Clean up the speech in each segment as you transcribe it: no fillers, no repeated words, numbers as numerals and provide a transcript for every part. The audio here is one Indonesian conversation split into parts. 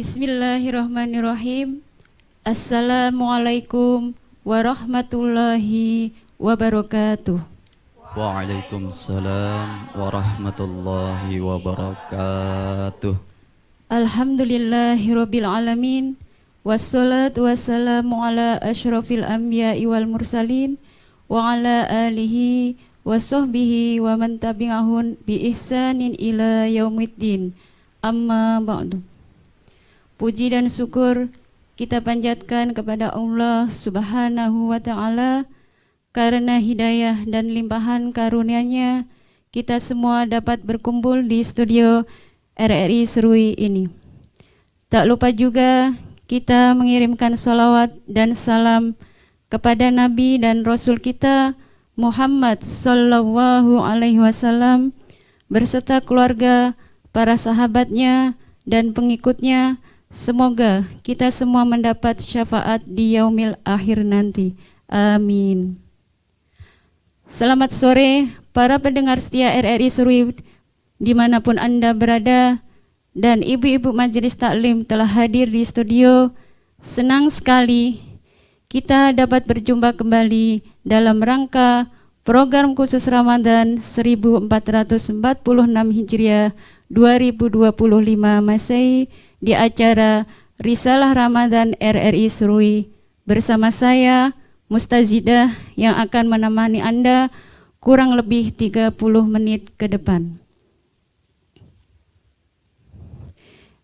Bismillahirrahmanirrahim. Assalamualaikum warahmatullahi wabarakatuh. Waalaikumsalam warahmatullahi wabarakatuh. Alhamdulillahirabbil alamin. Wassalatu wassalamu ala asyrafil anbiya'i wal mursalin wa ala alihi wa sahbihi wa man tabi'ahun bi ihsanin ila yaumiddin. Amma ba'du. Puji dan syukur kita panjatkan kepada Allah Subhanahu wa ta'ala karena hidayah dan limpahan karunia-Nya kita semua dapat berkumpul di studio RRI Serui ini. Tak lupa juga kita mengirimkan salawat dan salam kepada Nabi dan Rasul kita Muhammad sallallahu alaihi wasallam berserta keluarga, para sahabatnya dan pengikutnya. Semoga kita semua mendapat syafaat di yaumil akhir nanti. Amin. Selamat sore para pendengar setia RRI Serui dimanapun Anda berada, dan ibu-ibu majelis taklim telah hadir di studio. Senang sekali kita dapat berjumpa kembali dalam rangka program khusus Ramadan 1446 Hijriah 2025 Masehi di acara Risalah Ramadan RRI Serui bersama saya Mustazidah yang akan menemani Anda kurang lebih 30 menit ke depan.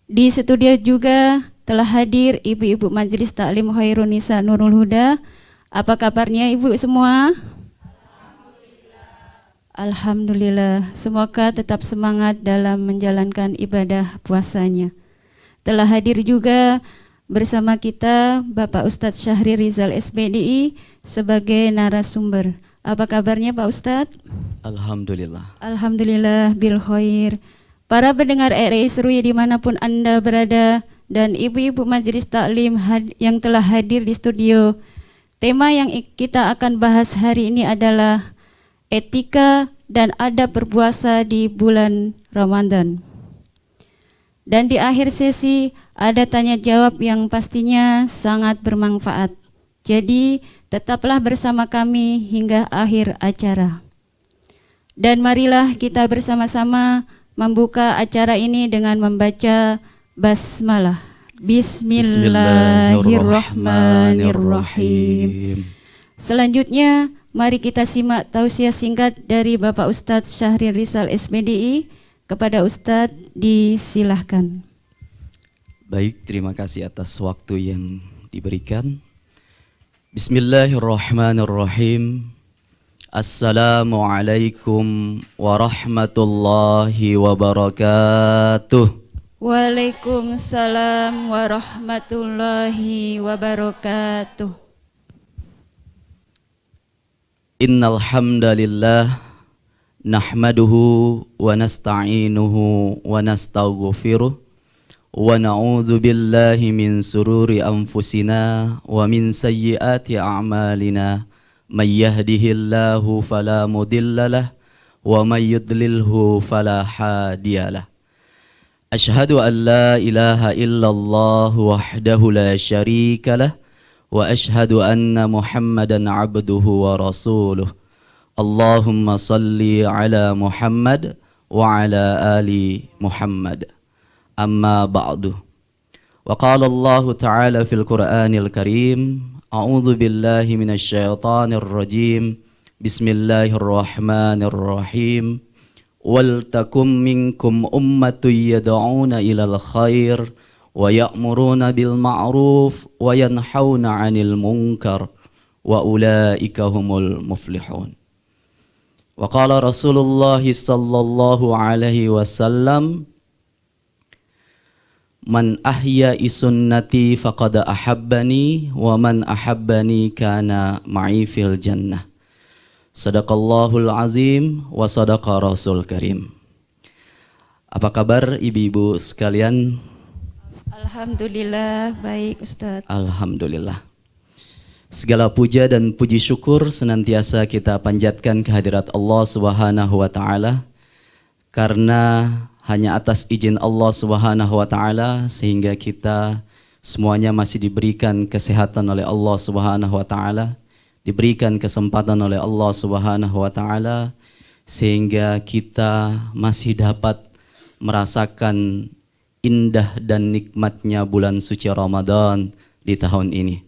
Di studio juga telah hadir ibu-ibu majelis taklim Khairun Nisa Nurul Huda. Apa kabarnya ibu semua? Alhamdulillah. Semoga tetap semangat dalam menjalankan ibadah puasanya. Telah hadir juga bersama kita Bapak Ustadz Syahri Rizal SPDI sebagai narasumber. Apa kabarnya Pak Ustadz? Alhamdulillah. Alhamdulillah bil khair. Para pendengar RRI Serui dimanapun Anda berada dan ibu-ibu majelis taklim yang telah hadir di studio, tema yang kita akan bahas hari ini adalah etika dan adab berpuasa di bulan Ramadan. Dan di akhir sesi ada tanya jawab yang pastinya sangat bermanfaat. Jadi tetaplah bersama kami hingga akhir acara. Dan marilah kita bersama-sama membuka acara ini dengan membaca basmalah. Bismillahirrahmanirrahim. Selanjutnya mari kita simak tausiah singkat dari Bapak Ustadz Syahri Rizal SPDI. Kepada Ustadz disilahkan. Baik, terima kasih atas waktu yang diberikan. Bismillahirrahmanirrahim. Assalamualaikum warahmatullahi wabarakatuh. Waalaikumsalam warahmatullahi wabarakatuh. Innal hamdalillah nahmaduhu wa nasta'inuhu wa nastaghfiruh wa na'udzu billahi min sururi anfusina wa min sayyiati a'malina may yahdihillahu fala mudhillalah wa may yudlilhu fala hadiyalah. Asyhadu an la ilaha illallah wahdahu la syarikalah wa asyhadu anna Muhammadan abduhu wa rasuluh. Allahumma salli ala Muhammad wa ala ali Muhammad. Amma ba'du. Wa qala Allah ta'ala fil Qur'anil Karim, a'udzu billahi minasy syaithanir rajim. Bismillahirrahmanirrahim. Wal takum minkum ummatun yad'una ilal khair wa ya'muruna bil ma'ruf wa yanhauna 'anil munkar wa ulaika humul muflihun. Wa qala Rasulullah sallallahu alaihi wasallam, man ahya'i sunnati faqad ahabbani wa man ahabbani kana ma'i fil jannah. Sadaqallahul azim wa sadaqa rasul karim. Apa kabar ibu-ibu sekalian? Alhamdulillah baik Ustadz. Alhamdulillah. Segala puja dan puji syukur senantiasa kita panjatkan kehadirat Allah Subhanahu wa taala karena hanya atas izin Allah Subhanahu wa taala sehingga kita semuanya masih diberikan kesehatan oleh Allah Subhanahu wa taala, diberikan kesempatan oleh Allah Subhanahu wa taala sehingga kita masih dapat merasakan indah dan nikmatnya bulan suci Ramadan di tahun ini.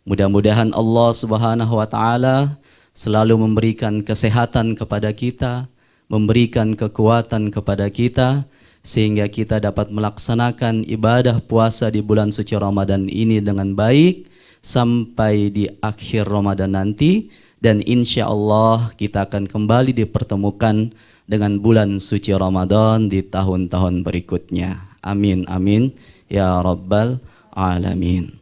Mudah-mudahan Allah Subhanahu wa taala selalu memberikan kesehatan kepada kita, memberikan kekuatan kepada kita sehingga kita dapat melaksanakan ibadah puasa di bulan suci Ramadan ini dengan baik sampai di akhir Ramadan nanti, dan insya Allah kita akan kembali dipertemukan dengan bulan suci Ramadan di tahun-tahun berikutnya. Amin amin ya rabbal alamin.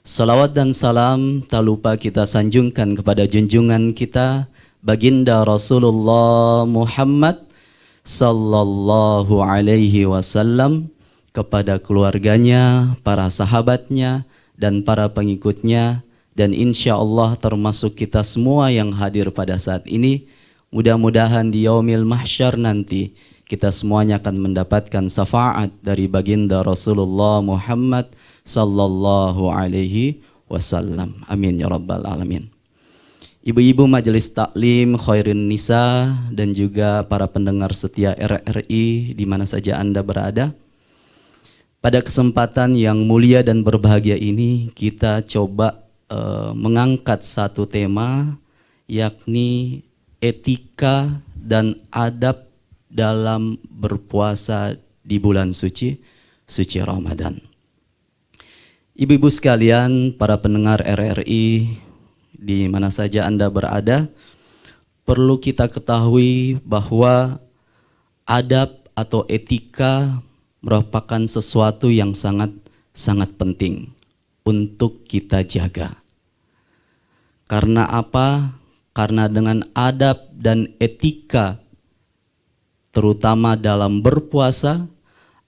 Salawat dan salam tak lupa kita sanjungkan kepada junjungan kita Baginda Rasulullah Muhammad sallallahu alaihi wasallam, kepada keluarganya, para sahabatnya, dan para pengikutnya, dan insya Allah termasuk kita semua yang hadir pada saat ini. Mudah-mudahan di yaumil mahsyar nanti kita semuanya akan mendapatkan syafaat dari baginda Rasulullah Muhammad sallallahu alaihi wasallam. Amin ya rabbal alamin. Ibu-ibu majelis taklim Khairin Nisa dan juga para pendengar setia RRI di mana saja Anda berada. Pada kesempatan yang mulia dan berbahagia ini kita coba mengangkat satu tema, yakni etika dan adab dalam berpuasa di bulan suci Ramadan. Ibu-ibu sekalian, para pendengar RRI di mana saja Anda berada, perlu kita ketahui bahwa adab atau etika merupakan sesuatu yang sangat penting untuk kita jaga. Karena apa? Karena dengan adab dan etika, terutama dalam berpuasa,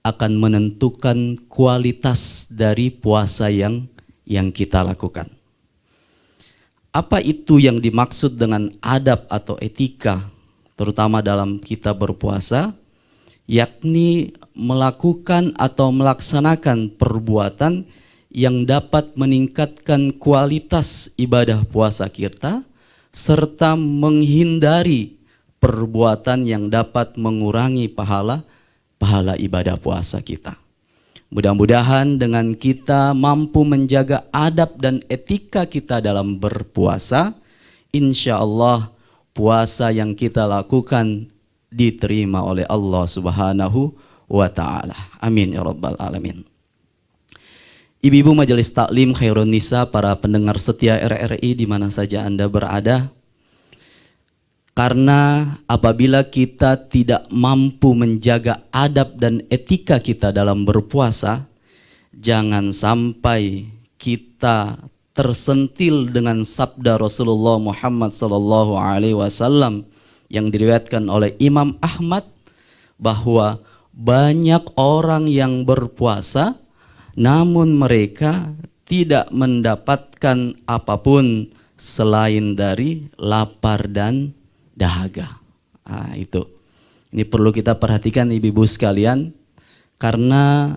akan menentukan kualitas dari puasa yang kita lakukan. Apa itu yang dimaksud dengan adab atau etika, terutama dalam kita berpuasa? Yakni melakukan atau melaksanakan perbuatan yang dapat meningkatkan kualitas ibadah puasa kita, serta menghindari perbuatan yang dapat mengurangi pahala ibadah puasa kita. Mudah-mudahan dengan kita mampu menjaga adab dan etika kita dalam berpuasa, insya Allah puasa yang kita lakukan diterima oleh Allah Subhanahu wa ta'ala. Amin ya rabbal alamin. Ibu-ibu majelis taklim Khairun Nisa, para pendengar setia RRI di mana saja Anda berada, karena apabila kita tidak mampu menjaga adab dan etika kita dalam berpuasa, jangan sampai kita tersentil dengan sabda Rasulullah Muhammad sallallahu alaihi wasallam yang diriwayatkan oleh Imam Ahmad, bahwa banyak orang yang berpuasa namun mereka tidak mendapatkan apapun selain dari lapar dan dahaga. Itu. Ini perlu kita perhatikan ibu-ibu sekalian, karena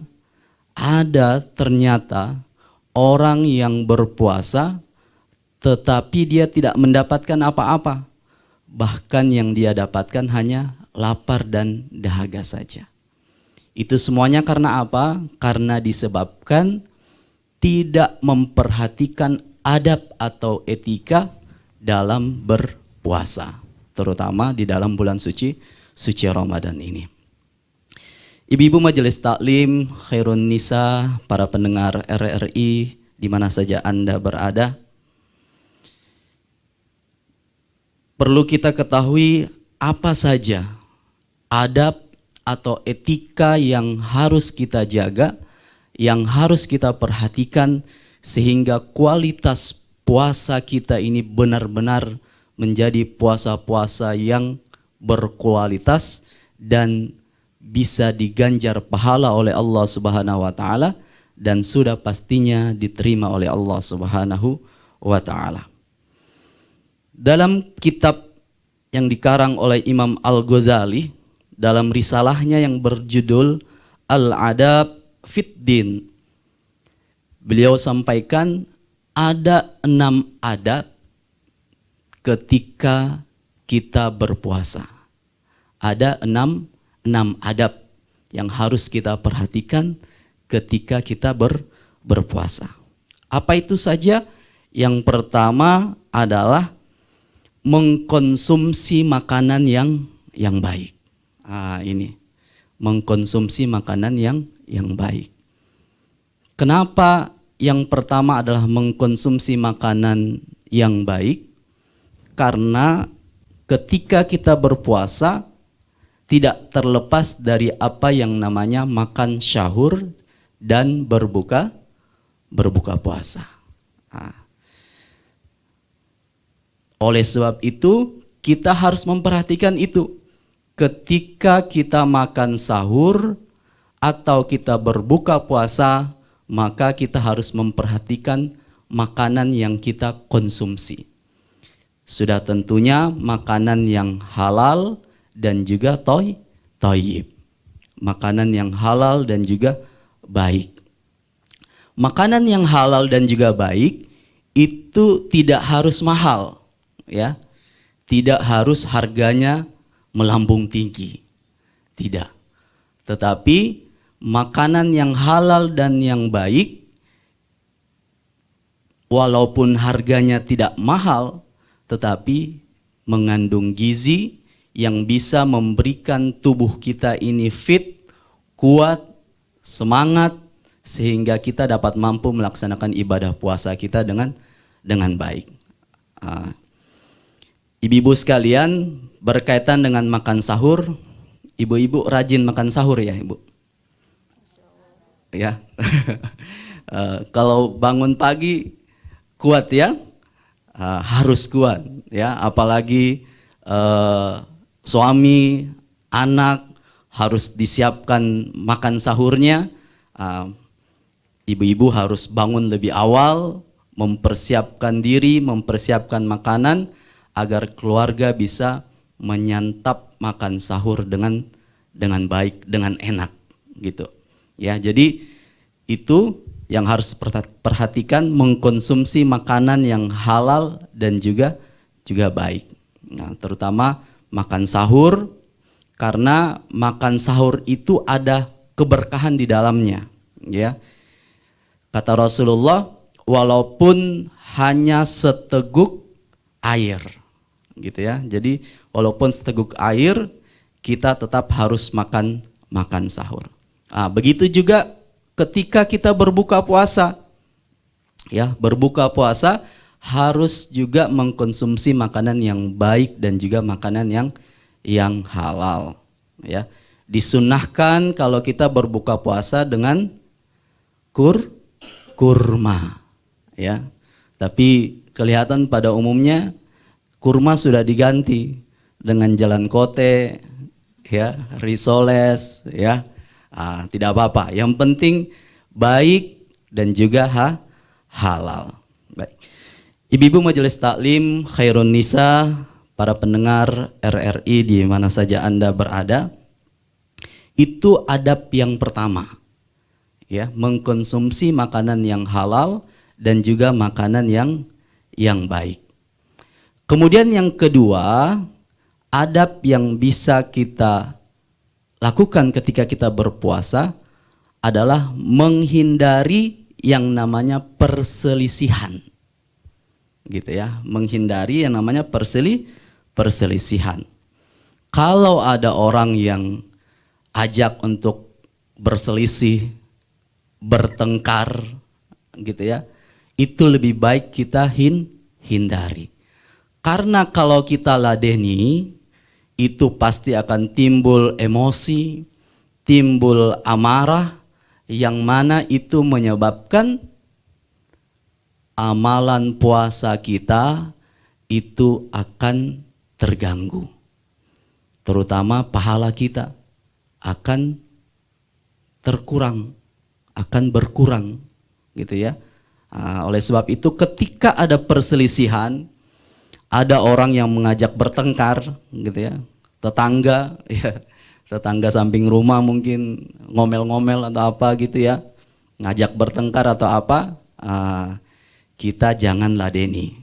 ada ternyata orang yang berpuasa tetapi dia tidak mendapatkan apa-apa. Bahkan yang dia dapatkan hanya lapar dan dahaga saja. Itu semuanya karena apa? Karena disebabkan tidak memperhatikan adab atau etika dalam berpuasa, terutama di dalam bulan suci Ramadan ini. Ibu-ibu majelis taklim Khairun Nisa, para pendengar RRI di mana saja Anda berada, perlu kita ketahui apa saja adab atau etika yang harus kita jaga, yang harus kita perhatikan sehingga kualitas puasa kita ini benar-benar menjadi puasa-puasa yang berkualitas dan bisa diganjar pahala oleh Allah Subhanahu wa taala dan sudah pastinya diterima oleh Allah Subhanahu wa taala. Dalam kitab yang dikarang oleh Imam Al-Ghazali dalam risalahnya yang berjudul Al-Adab Fid Din. Beliau sampaikan ada 6 adab ketika kita berpuasa. Ada 6 adab yang harus kita perhatikan ketika kita berpuasa. Apa itu saja? Yang pertama adalah mengkonsumsi makanan yang baik. Ini mengkonsumsi makanan yang baik. Kenapa yang pertama adalah mengkonsumsi makanan yang baik? Karena ketika kita berpuasa tidak terlepas dari apa yang namanya makan sahur dan berbuka puasa. Oleh sebab itu kita harus memperhatikan itu. Ketika kita makan sahur atau kita berbuka puasa, maka kita harus memperhatikan makanan yang kita konsumsi. Sudah tentunya makanan yang halal dan juga thayyib. Makanan yang halal dan juga baik. Makanan yang halal dan juga baik itu tidak harus mahal, ya. Tidak harus harganya melambung tinggi. Tidak. Tetapi makanan yang halal dan yang baik walaupun harganya tidak mahal tetapi mengandung gizi yang bisa memberikan tubuh kita ini fit, kuat, semangat sehingga kita dapat mampu melaksanakan ibadah puasa kita dengan baik. Ibu-ibu sekalian, berkaitan dengan makan sahur, ibu-ibu rajin makan sahur ya, Ibu? Ya. Kalau bangun pagi kuat ya, harus kuat ya, apalagi suami, anak harus disiapkan makan sahurnya. Ibu-ibu harus bangun lebih awal, mempersiapkan diri, mempersiapkan makanan agar keluarga bisa menyantap makan sahur dengan baik, dengan enak gitu. Ya, jadi itu yang harus perhatikan, mengkonsumsi makanan yang halal dan juga baik. Nah, terutama makan sahur, karena makan sahur itu ada keberkahan di dalamnya, ya. Kata Rasulullah, walaupun hanya seteguk air, gitu ya. Jadi walaupun seteguk air, kita tetap harus makan sahur. Begitu juga ketika kita berbuka puasa, ya, berbuka puasa harus juga mengkonsumsi makanan yang baik dan juga makanan yang halal, ya. Disunahkan kalau kita berbuka puasa dengan kurma, ya. Tapi kelihatan pada umumnya kurma sudah diganti dengan jalan kote, ya, risoles, ya. Tidak apa-apa. Yang penting baik dan juga halal. Baik. Ibu-ibu Majelis Taklim Khairun Nisa, para pendengar RRI di mana saja Anda berada, itu adab yang pertama, ya, mengkonsumsi makanan yang halal dan juga makanan yang baik. Kemudian yang kedua, adab yang bisa kita lakukan ketika kita berpuasa adalah menghindari yang namanya perselisihan, gitu ya, menghindari yang namanya perselisihan. Kalau ada orang yang ajak untuk berselisih, bertengkar, gitu ya, itu lebih baik kita hindari. Karena kalau kita ladeni, itu pasti akan timbul emosi, timbul amarah, yang mana itu menyebabkan amalan puasa kita itu akan terganggu. Terutama pahala kita akan berkurang, gitu ya. Oleh sebab itu ketika ada perselisihan, ada orang yang mengajak bertengkar, gitu ya, tetangga, ya, tetangga samping rumah mungkin ngomel-ngomel atau apa gitu ya, ngajak bertengkar atau apa, kita jangan ladeni,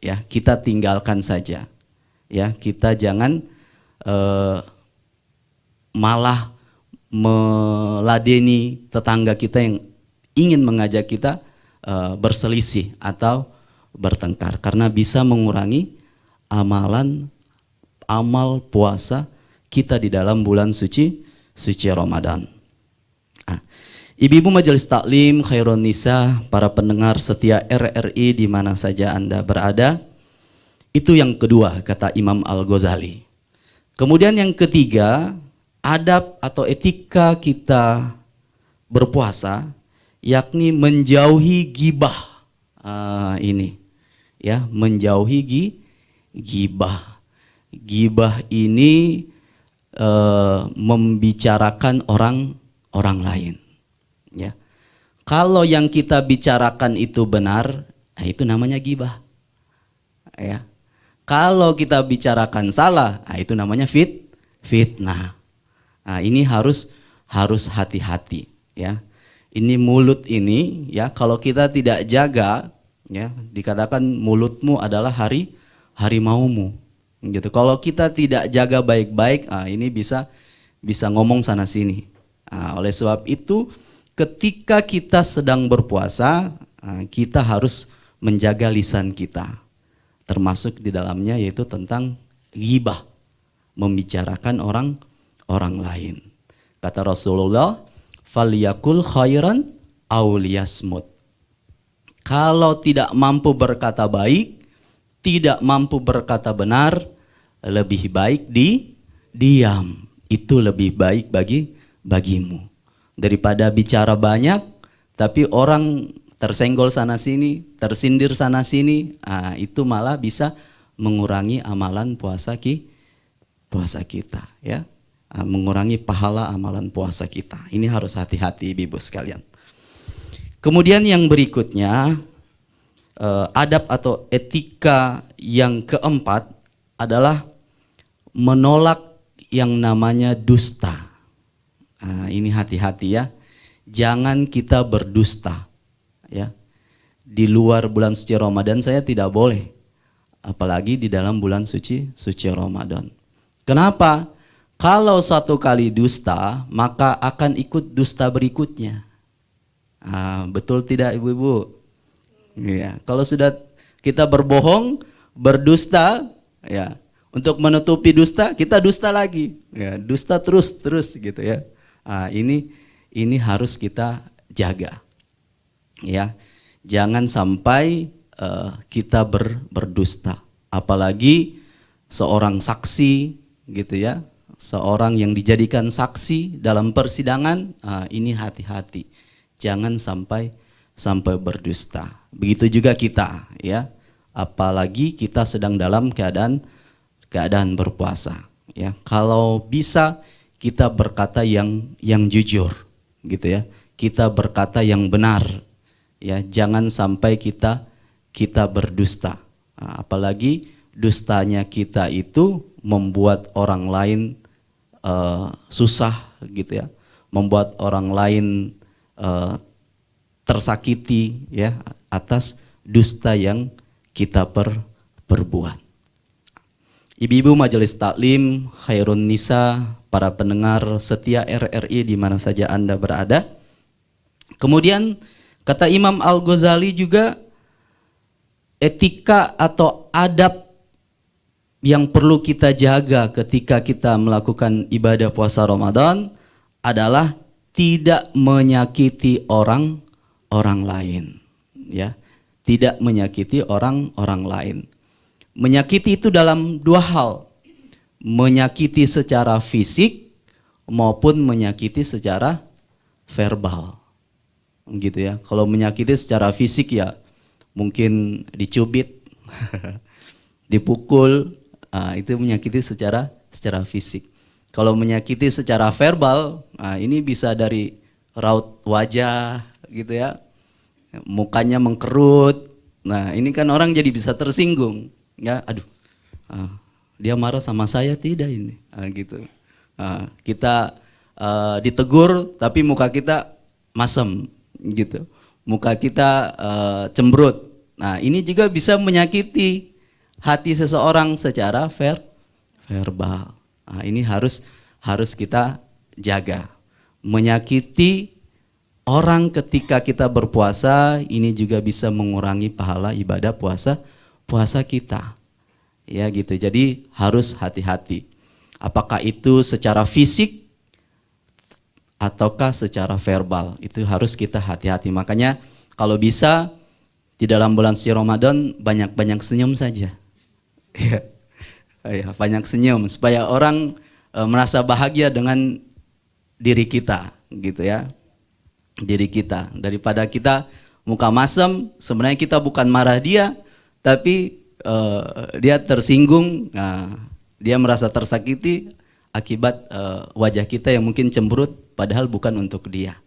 ya, kita tinggalkan saja, ya, kita jangan malah meladeni tetangga kita yang ingin mengajak kita berselisih atau bertengkar, karena bisa mengurangi amal puasa kita di dalam bulan suci Ramadan. Ibu-ibu majelis taklim, khairun nisa, para pendengar setia RRI di mana saja Anda berada, itu yang kedua kata Imam Al-Ghazali. Kemudian yang ketiga, adab atau etika kita berpuasa, yakni menjauhi ghibah. Ini ya, menjauhi ghibah. Ghibah ini membicarakan orang lain, ya. Kalau yang kita bicarakan itu benar, itu namanya ghibah, ya. Kalau kita bicarakan salah, itu namanya fitnah. Nah, ini harus hati-hati, ya. Ini mulut ini, ya, kalau kita tidak jaga, ya, dikatakan mulutmu adalah harimaumu, gitu. Kalau kita tidak jaga baik-baik, ini bisa ngomong sana sini. Oleh sebab itu, ketika kita sedang berpuasa, kita harus menjaga lisan kita, termasuk di dalamnya yaitu tentang ghibah, membicarakan orang lain. Kata Rasulullah, "Falyakul khairan aw liyasmut." Kalau tidak mampu berkata baik, tidak mampu berkata benar, lebih baik diam. Itu lebih baik bagimu daripada bicara banyak tapi orang tersenggol sana sini, tersindir sana sini. Itu malah bisa mengurangi amalan puasa kita, ya. Mengurangi pahala amalan puasa kita. Ini harus hati-hati ibu sekalian. Kemudian yang berikutnya, adab atau etika yang keempat adalah menolak yang namanya dusta. Ini hati-hati ya, jangan kita berdusta, ya. Di luar bulan suci Ramadan saya tidak boleh, apalagi di dalam bulan suci Ramadan. Kenapa? Kalau satu kali dusta, maka akan ikut dusta berikutnya. Betul tidak ibu-ibu? Ya, kalau sudah kita berbohong, berdusta, ya, untuk menutupi dusta, kita dusta lagi, ya, dusta terus gitu ya. Ini harus kita jaga, ya. Jangan sampai kita berdusta, apalagi seorang saksi, gitu ya. Seorang yang dijadikan saksi dalam persidangan, ini hati-hati, jangan sampai berdusta. Begitu juga kita, ya, apalagi kita sedang dalam keadaan berpuasa, ya. Kalau bisa kita berkata yang jujur, gitu ya. Kita berkata yang benar, ya. Jangan sampai kita berdusta. Apalagi dustanya kita itu membuat orang lain susah, gitu ya. Membuat orang lain tersakiti, ya, atas dusta yang kita perbuat. Ibu-ibu majelis taklim, khairun nisa, para pendengar setia RRI di mana saja Anda berada. Kemudian kata Imam Al-Ghazali juga, etika atau adab yang perlu kita jaga ketika kita melakukan ibadah puasa Ramadan adalah tidak menyakiti orang lain, ya. Tidak menyakiti orang lain. Menyakiti itu dalam dua hal, menyakiti secara fisik maupun menyakiti secara verbal, gitu ya. Kalau menyakiti secara fisik, ya mungkin dicubit, dipukul, itu menyakiti secara fisik. Kalau menyakiti secara verbal, ini bisa dari raut wajah, gitu ya, mukanya mengkerut. Nah, ini kan orang jadi bisa tersinggung, ya. Aduh, dia marah sama saya tidak ini, gitu. Kita ditegur tapi muka kita masem gitu. Muka kita cemberut. Nah, ini juga bisa menyakiti hati seseorang secara verbal. Nah, ini harus kita jaga. Menyakiti orang ketika kita berpuasa ini juga bisa mengurangi pahala ibadah puasa kita. Ya gitu. Jadi harus hati-hati. Apakah itu secara fisik ataukah secara verbal? Itu harus kita hati-hati. Makanya kalau bisa di dalam bulan suci Ramadan banyak-banyak senyum saja. Ya, banyak senyum supaya orang merasa bahagia dengan diri kita gitu ya. Diri kita, daripada kita muka masam, sebenarnya kita bukan marah dia, tapi dia tersinggung, dia merasa tersakiti akibat wajah kita yang mungkin cemberut padahal bukan untuk dia.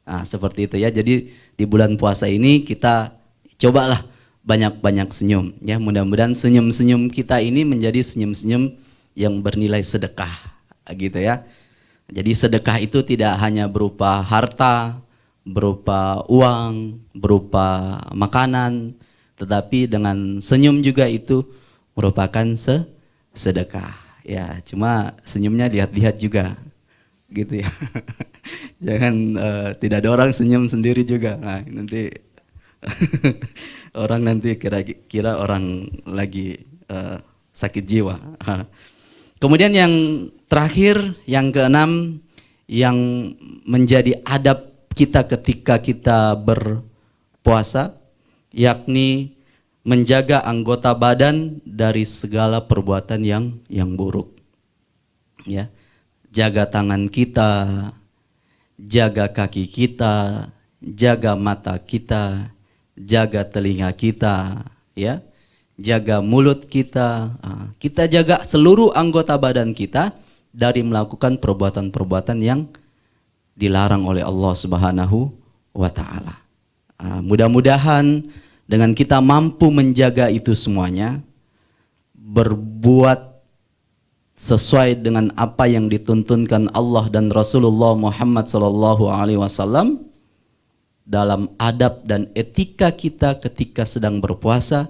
Nah, seperti itu ya. Jadi di bulan puasa ini kita cobalah banyak-banyak senyum ya. Mudah-mudahan senyum-senyum kita ini menjadi senyum-senyum yang bernilai sedekah gitu ya. Jadi sedekah itu tidak hanya berupa harta, berupa uang, berupa makanan, tetapi dengan senyum juga itu merupakan sedekah. Ya, cuma senyumnya lihat-lihat juga, gitu ya. Jangan tidak ada orang senyum sendiri juga. Nah, nanti orang nanti kira orang lagi sakit jiwa. Kemudian yang terakhir, yang keenam, yang menjadi adab kita ketika kita berpuasa, yakni menjaga anggota badan dari segala perbuatan yang buruk. Ya, jaga tangan kita, jaga kaki kita, jaga mata kita, jaga telinga kita, ya, jaga mulut kita. Kita jaga seluruh anggota badan kita dari melakukan perbuatan-perbuatan yang dilarang oleh Allah Subhanahu wa Ta'ala. Mudah-mudahan dengan kita mampu menjaga itu semuanya, berbuat sesuai dengan apa yang dituntunkan Allah dan Rasulullah Muhammad SAW dalam adab dan etika kita ketika sedang berpuasa,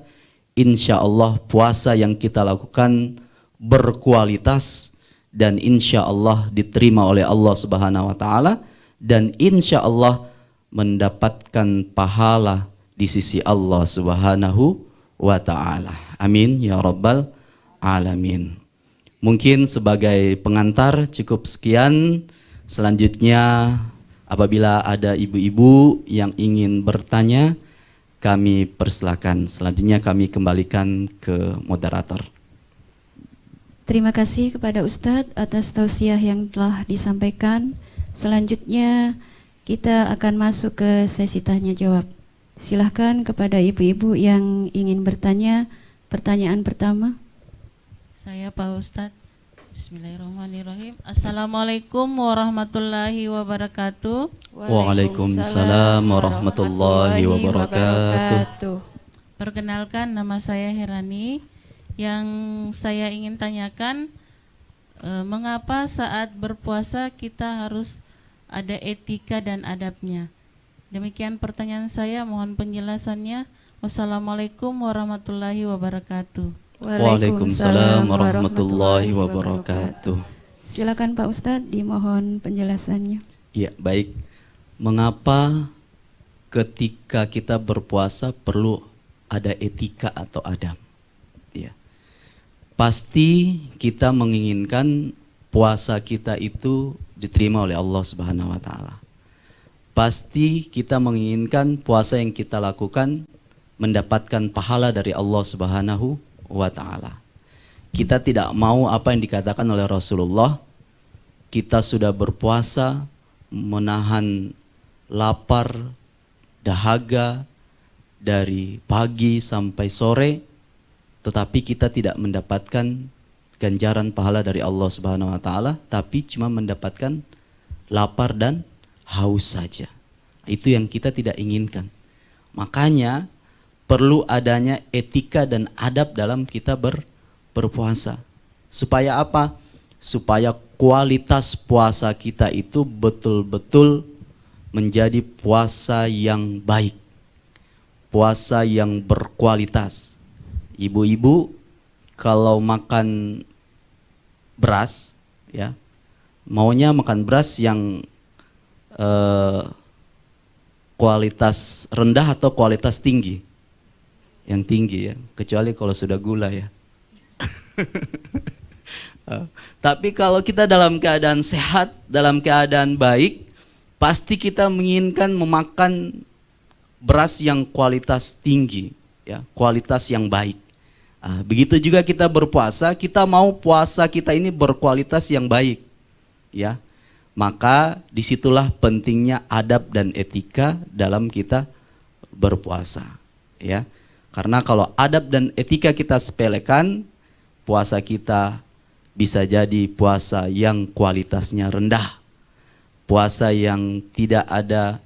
insya Allah puasa yang kita lakukan berkualitas dan insya Allah diterima oleh Allah Subhanahu wa Ta'ala, dan insya Allah mendapatkan pahala di sisi Allah Subhanahu wa Ta'ala. Amin ya rabbal alamin. Mungkin sebagai pengantar cukup sekian. Selanjutnya apabila ada ibu-ibu yang ingin bertanya, kami persilakan. Selanjutnya kami kembalikan ke moderator. Terima kasih kepada Ustadz atas tausiah yang telah disampaikan. Selanjutnya kita akan masuk ke sesi tanya jawab. Silahkan kepada ibu-ibu yang ingin bertanya. Pertanyaan pertama. Saya Pak Ustadz. Bismillahirrahmanirrahim. Assalamualaikum warahmatullahi wabarakatuh. Waalaikumsalam warahmatullahi wabarakatuh. Perkenalkan, nama saya Herani. Yang saya ingin tanyakan, mengapa saat berpuasa kita harus ada etika dan adabnya? Demikian pertanyaan saya, mohon penjelasannya. Wassalamualaikum warahmatullahi wabarakatuh. Waalaikumsalam warahmatullahi wabarakatuh. Silakan Pak Ustadz, dimohon penjelasannya. Ya, baik. Mengapa ketika kita berpuasa perlu ada etika atau adab? Ya. Pasti kita menginginkan puasa kita itu diterima oleh Allah Subhanahu wa Ta'ala. Pasti kita menginginkan puasa yang kita lakukan mendapatkan pahala dari Allah Subhanahu wa Ta'ala. Kita tidak mau apa yang dikatakan oleh Rasulullah, kita sudah berpuasa menahan lapar, dahaga dari pagi sampai sore, tetapi kita tidak mendapatkan ganjaran pahala dari Allah Subhanahu wa Ta'ala, tapi cuma mendapatkan lapar dan haus saja. Itu yang kita tidak inginkan. Makanya perlu adanya etika dan adab dalam kita berpuasa. Supaya apa? Supaya kualitas puasa kita itu betul-betul menjadi puasa yang baik, puasa yang berkualitas. Ibu-ibu kalau makan beras, ya, maunya makan beras yang kualitas rendah atau kualitas tinggi? Yang tinggi ya, kecuali kalau sudah gula ya. Tapi kalau kita dalam keadaan sehat, dalam keadaan baik, pasti kita menginginkan memakan beras yang kualitas tinggi, ya, kualitas yang baik. Begitu juga kita berpuasa, kita mau puasa kita ini berkualitas yang baik, ya. Maka disitulah pentingnya adab dan etika dalam kita berpuasa, ya. Karena kalau adab dan etika kita sepelekan, puasa kita bisa jadi puasa yang kualitasnya rendah, puasa yang tidak ada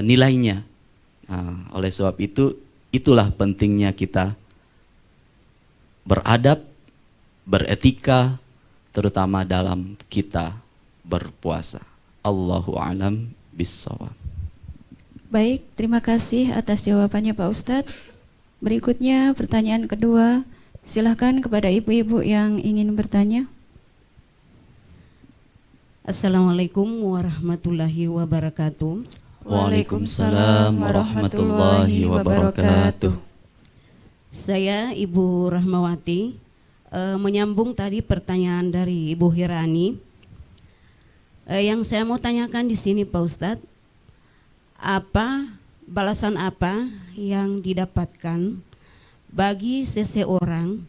nilainya. Oleh sebab itu, itulah pentingnya kita beradab, beretika, terutama dalam kita berpuasa. Allahu a'lam bissawab. Baik, terima kasih atas jawabannya Pak Ustadz. Berikutnya pertanyaan kedua, silahkan kepada ibu-ibu yang ingin bertanya. Assalamualaikum warahmatullahi wabarakatuh. Waalaikumsalam warahmatullahi wabarakatuh. Saya Ibu Rahmawati, menyambung tadi pertanyaan dari Ibu Hirani. Yang saya mau tanyakan di sini Pak Ustadz, balasan apa yang didapatkan bagi seseorang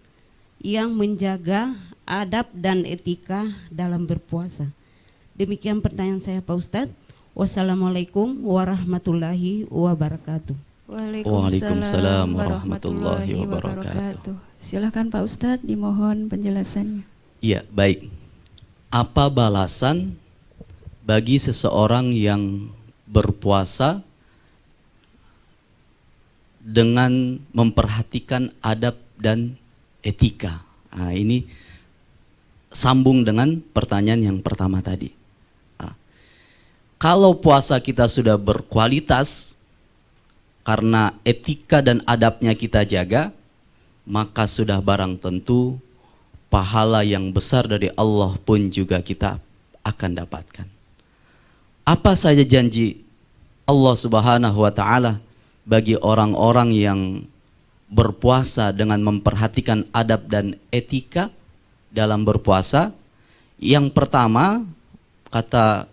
yang menjaga adab dan etika dalam berpuasa? Demikian pertanyaan saya Pak Ustadz. Wassalamualaikum warahmatullahi wabarakatuh. Waalaikumsalam warahmatullahi wabarakatuh. Silahkan Pak Ustadz, dimohon penjelasannya. Iya, baik. Apa balasan bagi seseorang yang berpuasa dengan memperhatikan adab dan etika? Ini sambung dengan pertanyaan yang pertama tadi. Kalau puasa kita sudah berkualitas karena etika dan adabnya kita jaga, maka sudah barang tentu pahala yang besar dari Allah pun juga kita akan dapatkan. Apa saja janji Allah Subhanahu wa taala bagi orang-orang yang berpuasa dengan memperhatikan adab dan etika dalam berpuasa? Yang pertama, kata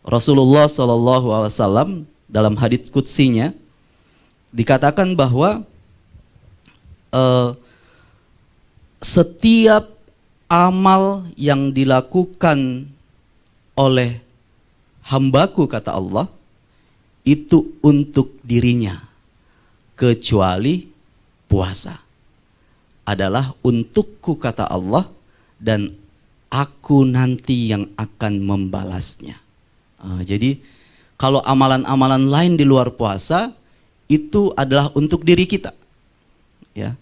Rasulullah SAW dalam hadits qudsinya dikatakan bahwa setiap amal yang dilakukan oleh hambaku, kata Allah, itu untuk dirinya, kecuali puasa adalah untukku, kata Allah, dan aku nanti yang akan membalasnya. Jadi kalau amalan-amalan lain di luar puasa itu adalah untuk diri kita, ya.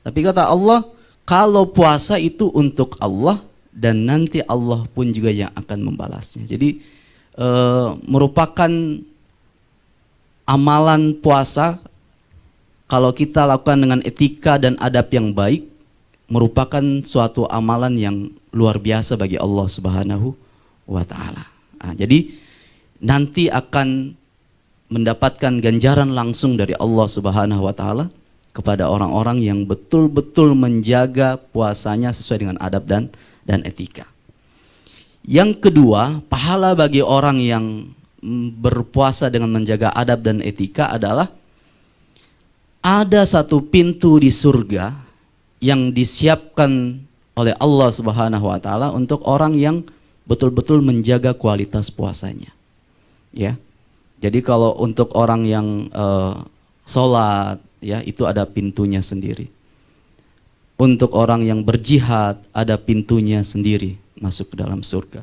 Tapi kata Allah, kalau puasa itu untuk Allah dan nanti Allah pun juga yang akan membalasnya. Jadi merupakan amalan puasa kalau kita lakukan dengan etika dan adab yang baik, merupakan suatu amalan yang luar biasa bagi Allah Subhanahu wa taala. Jadi nanti akan mendapatkan ganjaran langsung dari Allah Subhanahu wa taala kepada orang-orang yang betul-betul menjaga puasanya sesuai dengan adab dan etika. Yang kedua, pahala bagi orang yang berpuasa dengan menjaga adab dan etika adalah ada satu pintu di surga yang disiapkan oleh Allah Subhanahu wa taala untuk orang yang betul-betul menjaga kualitas puasanya. Ya. Jadi kalau untuk orang yang sholat, ya, itu ada pintunya sendiri. Untuk orang yang berjihad ada pintunya sendiri masuk ke dalam surga.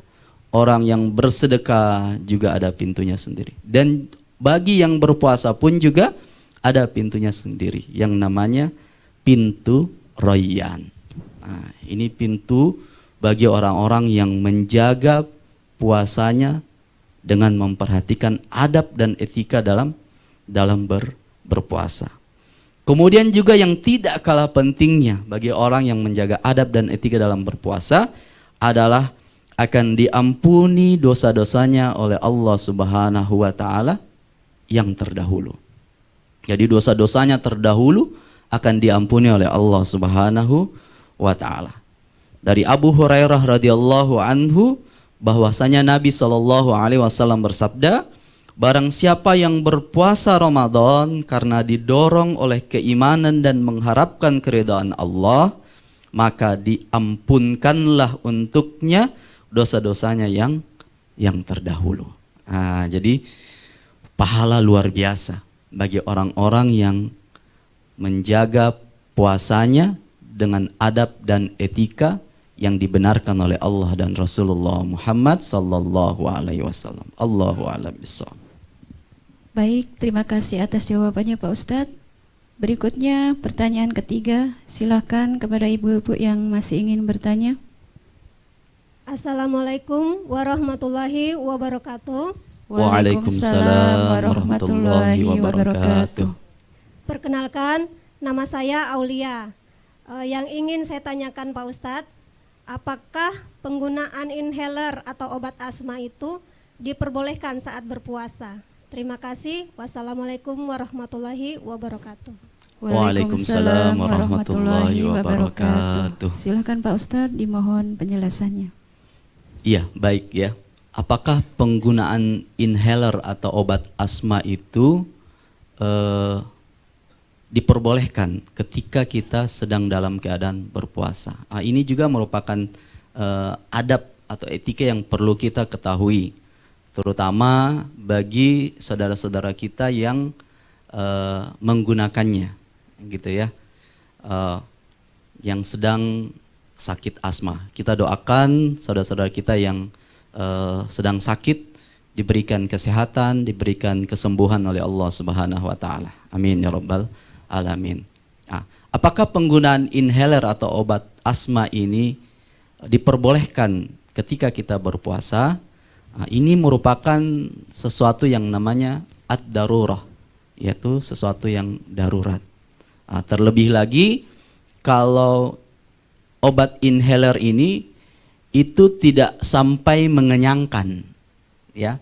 Orang yang bersedekah juga ada pintunya sendiri. Dan bagi yang berpuasa pun juga ada pintunya sendiri yang namanya pintu Rayyan. Nah, ini pintu bagi orang-orang yang menjaga puasanya dengan memperhatikan adab dan etika dalam berpuasa. Kemudian juga yang tidak kalah pentingnya bagi orang yang menjaga adab dan etika dalam berpuasa adalah akan diampuni dosa-dosanya oleh Allah Subhanahu wa taala yang terdahulu. Jadi dosa-dosanya terdahulu akan diampuni oleh Allah Subhanahu wa taala. Dari Abu Hurairah radhiyallahu anhu bahwasanya Nabi sallallahu alaihi wasallam bersabda, barang siapa yang berpuasa Ramadan karena didorong oleh keimanan dan mengharapkan keridhaan Allah, maka diampunkanlah untuknya dosa-dosanya yang terdahulu. Jadi pahala luar biasa bagi orang-orang yang menjaga puasanya dengan adab dan etika yang dibenarkan oleh Allah dan Rasulullah Muhammad sallallahu alaihi wasallam. Allahu a'lam bishawab. Baik, terima kasih atas jawabannya Pak Ustadz. Berikutnya pertanyaan ketiga, silakan kepada ibu-ibu yang masih ingin bertanya. Assalamualaikum warahmatullahi wabarakatuh. Waalaikumsalam warahmatullahi wabarakatuh. Perkenalkan, nama saya Aulia. Yang ingin saya tanyakan Pak Ustadz, apakah penggunaan inhaler atau obat asma itu diperbolehkan saat berpuasa? Terima kasih. Wassalamualaikum warahmatullahi wabarakatuh. Waalaikumsalam warahmatullahi wabarakatuh. Silakan Pak Ustadz, dimohon penjelasannya. Iya, baik ya. Apakah penggunaan inhaler atau obat asma itu diperbolehkan ketika kita sedang dalam keadaan berpuasa? Ini juga merupakan adab atau etika yang perlu kita ketahui, terutama bagi saudara-saudara kita yang menggunakannya, gitu ya, yang sedang sakit asma. Kita doakan saudara-saudara kita yang sedang sakit diberikan kesehatan, diberikan kesembuhan oleh Allah Subhanahu wa taala. Amin ya rabbal alamin. Apakah penggunaan inhaler atau obat asma ini diperbolehkan ketika kita berpuasa? Ini merupakan sesuatu yang namanya ad-darurah, yaitu sesuatu yang darurat. Terlebih lagi kalau obat inhaler ini itu tidak sampai mengenyangkan, ya,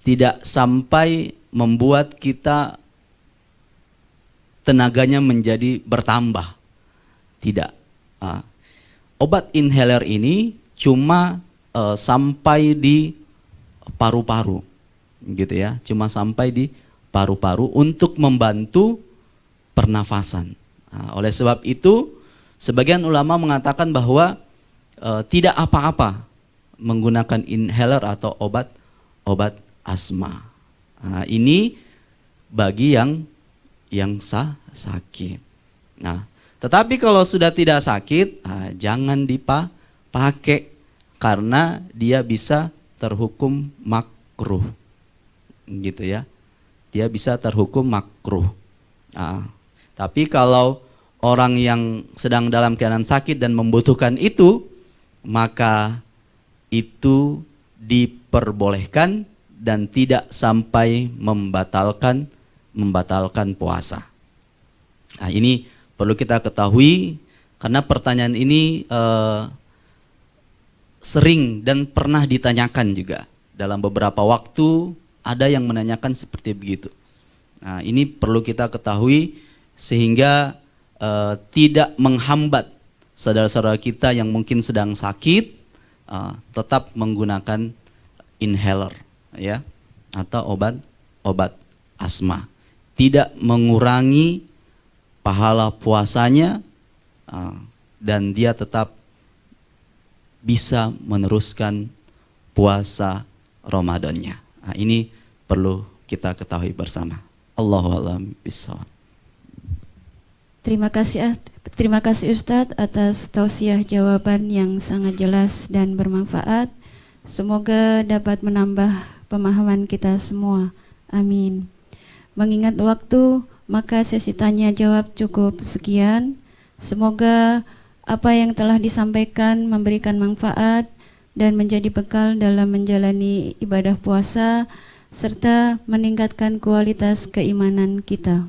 tidak sampai membuat kita tenaganya menjadi bertambah, tidak. Obat inhaler ini cuma sampai di paru-paru, gitu ya, cuma sampai di paru-paru untuk membantu pernafasan. Oleh sebab itu, sebagian ulama mengatakan bahwa tidak apa-apa menggunakan inhaler atau obat asma. Ini bagi yang sakit. Tetapi kalau sudah tidak sakit, jangan dipakai karena dia bisa terhukum makruh, gitu ya. Dia bisa terhukum makruh. Tapi kalau orang yang sedang dalam keadaan sakit dan membutuhkan itu, maka itu diperbolehkan dan tidak sampai membatalkan puasa. Ini perlu kita ketahui karena pertanyaan ini sering dan pernah ditanyakan juga. Dalam beberapa waktu ada yang menanyakan seperti begitu. Ini perlu kita ketahui sehingga tidak menghambat saudara-saudara kita yang mungkin sedang sakit tetap menggunakan inhaler, ya, atau obat asma. Tidak mengurangi pahala puasanya dan dia tetap bisa meneruskan puasa Ramadannya. Ini perlu kita ketahui bersama. Allahu a'lam bishawab. Terima kasih Ustadz atas tausiah jawaban yang sangat jelas dan bermanfaat. Semoga dapat menambah pemahaman kita semua. Amin. Mengingat waktu, maka sesi tanya jawab cukup sekian. Semoga apa yang telah disampaikan memberikan manfaat dan menjadi bekal dalam menjalani ibadah puasa serta meningkatkan kualitas keimanan kita.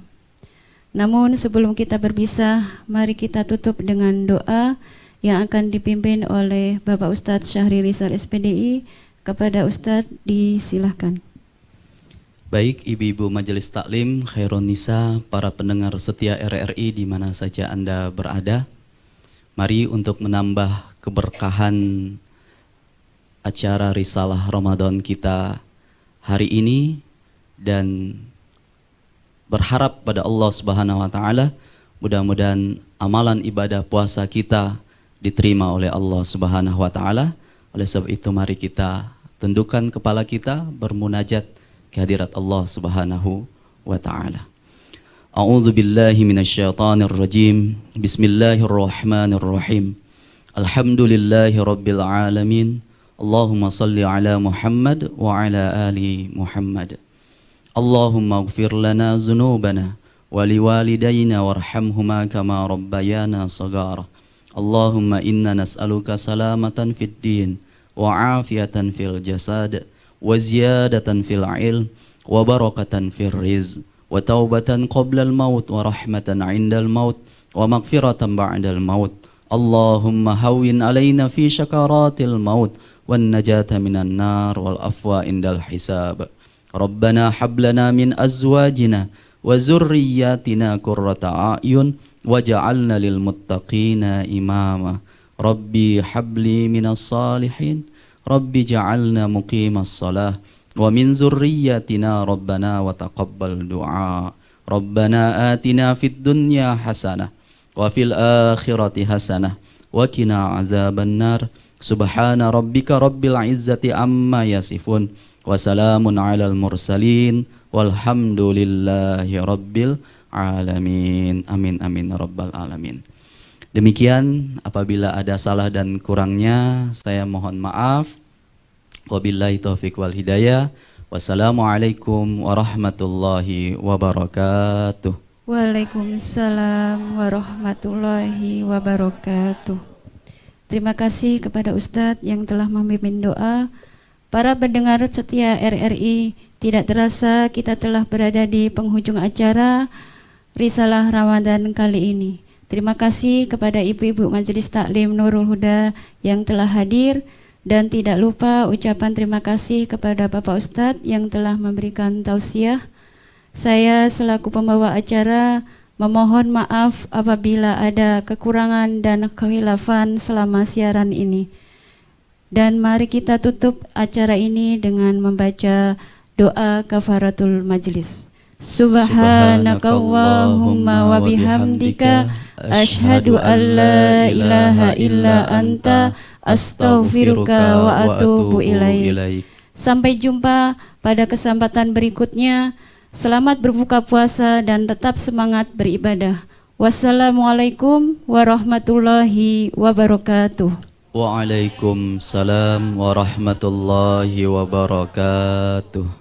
Namun sebelum kita berpisah, mari kita tutup dengan doa yang akan dipimpin oleh Bapak Ustadz Syahri Rizal SPDI. Kepada Ustadz disilahkan. Baik ibu-ibu majelis taklim, khairun nisa, para pendengar setia RRI di mana saja Anda berada. Mari untuk menambah keberkahan acara Risalah Ramadan kita hari ini dan berharap pada Allah Subhanahu wa taala mudah-mudahan amalan ibadah puasa kita diterima oleh Allah Subhanahu wa taala. Oleh sebab itu mari kita tundukkan kepala kita bermunajat kehadirat Allah Subhanahu wa taala. A'udzu billahi minasyaitonir rajim. Bismillahirrahmanirrahim. Alhamdulillahi rabbil alamin. Allahumma salli ala Muhammad wa ala ali Muhammad. Allahumma ighfir lana dzunubana wa liwalidayna warhamhuma kama rabbayana shaghara. Allahumma inna nas'aluka salamatan fid din wa afiyatan fil jasad wa ziyadatan fil ilm wa barakatan fil rizq wa taubatan qabla al maut wa rahmatan 'inda al maut wa maghfiratan ba'da al maut. Allahumma hawwin 'alaina fi syakaratil maut wan najata minan nar wal afwa indal hisab. Rabbana hab lana min azwajina wa zurriyyatina qurrata a'yun waj'alna lil muttaqina imama. Rabbi habli minas salihin. Rabbi ja'alna muqimas salah wa min zurriyyatina rabbana wa taqabbal du'a. Rabbana atina fid dunya hasanah wa fil akhirati hasanah wa qina azaban nar. Subhana rabbika rabbil izzati amma yasifun wa salamun alal mursalin walhamdulillahi rabbil alamin. Amin amin rabbal alamin. Demikian, apabila ada salah dan kurangnya saya mohon maaf. Wabillahi taufiq wal hidayah. Wassalamualaikum warahmatullahi wabarakatuh. Waalaikumsalam warahmatullahi wabarakatuh. Terima kasih kepada Ustadz yang telah memimpin doa. Para pendengar setia RRI, tidak terasa kita telah berada di penghujung acara Risalah Ramadan kali ini. Terima kasih kepada ibu-ibu Majelis Taklim Nurul Huda yang telah hadir, dan tidak lupa ucapan terima kasih kepada Bapak Ustadz yang telah memberikan tausiah. Saya selaku pembawa acara memohon maaf apabila ada kekurangan dan kekhilafan selama siaran ini. Dan mari kita tutup acara ini dengan membaca doa kafaratul majlis. Subhanakallahumma wa bihamdika asyhadu an la ilaha illa anta astaghfiruka wa atubu ilaik. Sampai jumpa pada kesempatan berikutnya. Selamat berbuka puasa dan tetap semangat beribadah. Wassalamualaikum warahmatullahi wabarakatuh. Waalaikumsalam warahmatullahi wabarakatuh.